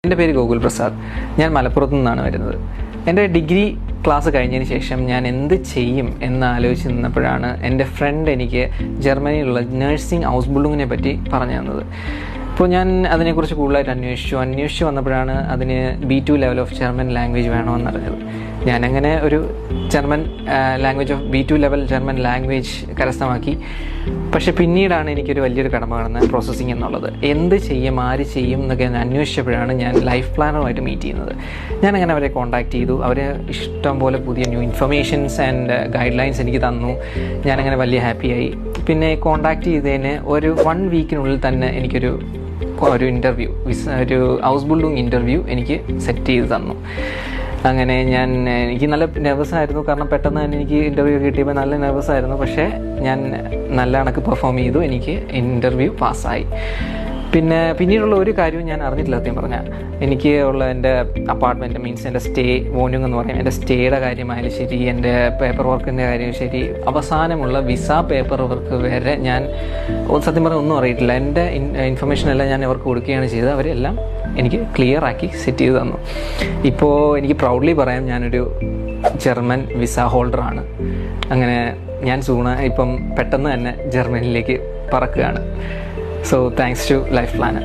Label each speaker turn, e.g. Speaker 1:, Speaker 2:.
Speaker 1: എൻ്റെ പേര് ഗോകുൽ പ്രസാദ്. ഞാൻ മലപ്പുറത്തു നിന്നാണ് വരുന്നത്. എൻ്റെ ഡിഗ്രി ക്ലാസ് കഴിഞ്ഞതിന് ശേഷം ഞാൻ എന്ത് ചെയ്യും എന്നാലോചിച്ച് നിന്നപ്പോഴാണ് എൻ്റെ ഫ്രണ്ട് എനിക്ക് ജർമ്മനിയിലുള്ള നഴ്സിംഗ് ഔസ്ബിൽഡിങ്ങിനെ പറ്റി പറഞ്ഞു തന്നത്. അപ്പോൾ ഞാൻ അതിനെക്കുറിച്ച് കൂടുതലായിട്ട് അന്വേഷിച്ചു വന്നപ്പോഴാണ് അതിന് B2 level of German language വേണമെന്നറിഞ്ഞത്. ഞാനങ്ങനെ ഒരു German language of B2 level German language കരസ്ഥമാക്കി. പക്ഷെ പിന്നീടാണ് എനിക്കൊരു വലിയൊരു കടമ കടന്നത് പ്രോസസ്സിങ് എന്നുള്ളത്. എന്ത് ചെയ്യും, ആര് ചെയ്യും എന്നൊക്കെ ഞാൻ അന്വേഷിച്ചപ്പോഴാണ് ഞാൻ ലൈഫ് പ്ലാനറുമായിട്ട് മീറ്റ് ചെയ്യുന്നത്. ഞാനങ്ങനെ അവരെ കോൺടാക്റ്റ് ചെയ്തു. അവർ ഇഷ്ടം പോലെ പുതിയ new informations and guide lines എനിക്ക് തന്നു. ഞാനങ്ങനെ വലിയ ഹാപ്പിയായി. പിന്നെ കോൺടാക്റ്റ് ചെയ്തതിന് ഒരു 1 വീക്കിനുള്ളിൽ തന്നെ എനിക്കൊരു ഇൻ്റർവ്യൂ, ഒരു ഔസ്ബിൽഡിങ് ഇൻ്റർവ്യൂ എനിക്ക് സെറ്റ് ചെയ്ത് തന്നു. അങ്ങനെ എനിക്ക് നല്ല നെർവസായിരുന്നു. കാരണം പെട്ടെന്ന് തന്നെ എനിക്ക് ഇൻ്റർവ്യൂ കിട്ടിയപ്പോൾ നല്ല നെർവസായിരുന്നു. പക്ഷേ ഞാൻ നല്ല കണക്ക് പെർഫോം ചെയ്തു. എനിക്ക് ഇൻ്റർവ്യൂ പാസ്സായി. പിന്നീടുള്ള ഒരു കാര്യവും ഞാൻ അറിഞ്ഞിട്ടില്ല സത്യം പറഞ്ഞാൽ. എനിക്ക് ഉള്ള എൻ്റെ അപ്പാർട്ട്മെൻറ്റ് മീൻസ് എൻ്റെ സ്റ്റേ വോണിംഗ് എന്ന് പറയും, എൻ്റെ സ്റ്റേയുടെ കാര്യമായാലും ശരി, എൻ്റെ പേപ്പർ വർക്കിൻ്റെ കാര്യം ശരി, അവസാനമുള്ള വിസ പേപ്പർ വർക്ക് വരെ ഞാൻ സത്യം പറഞ്ഞാൽ ഒന്നും അറിയിട്ടില്ല. എൻ്റെ ഇൻഫർമേഷനെല്ലാം ഞാൻ അവർക്ക് കൊടുക്കുകയാണ് ചെയ്തത്. അവരെല്ലാം എനിക്ക് ക്ലിയർ ആക്കി സെറ്റ് ചെയ്ത് തന്നു. ഇപ്പോൾ എനിക്ക് പ്രൗഡ്ലി പറയാം, ഞാനൊരു ജർമ്മൻ വിസ ഹോൾഡറാണ്. അങ്ങനെ ഞാൻ ഇപ്പം പെട്ടെന്ന് തന്നെ ജർമ്മനിയിലേക്ക് പറക്കുകയാണ്. So thanks to Life Planner.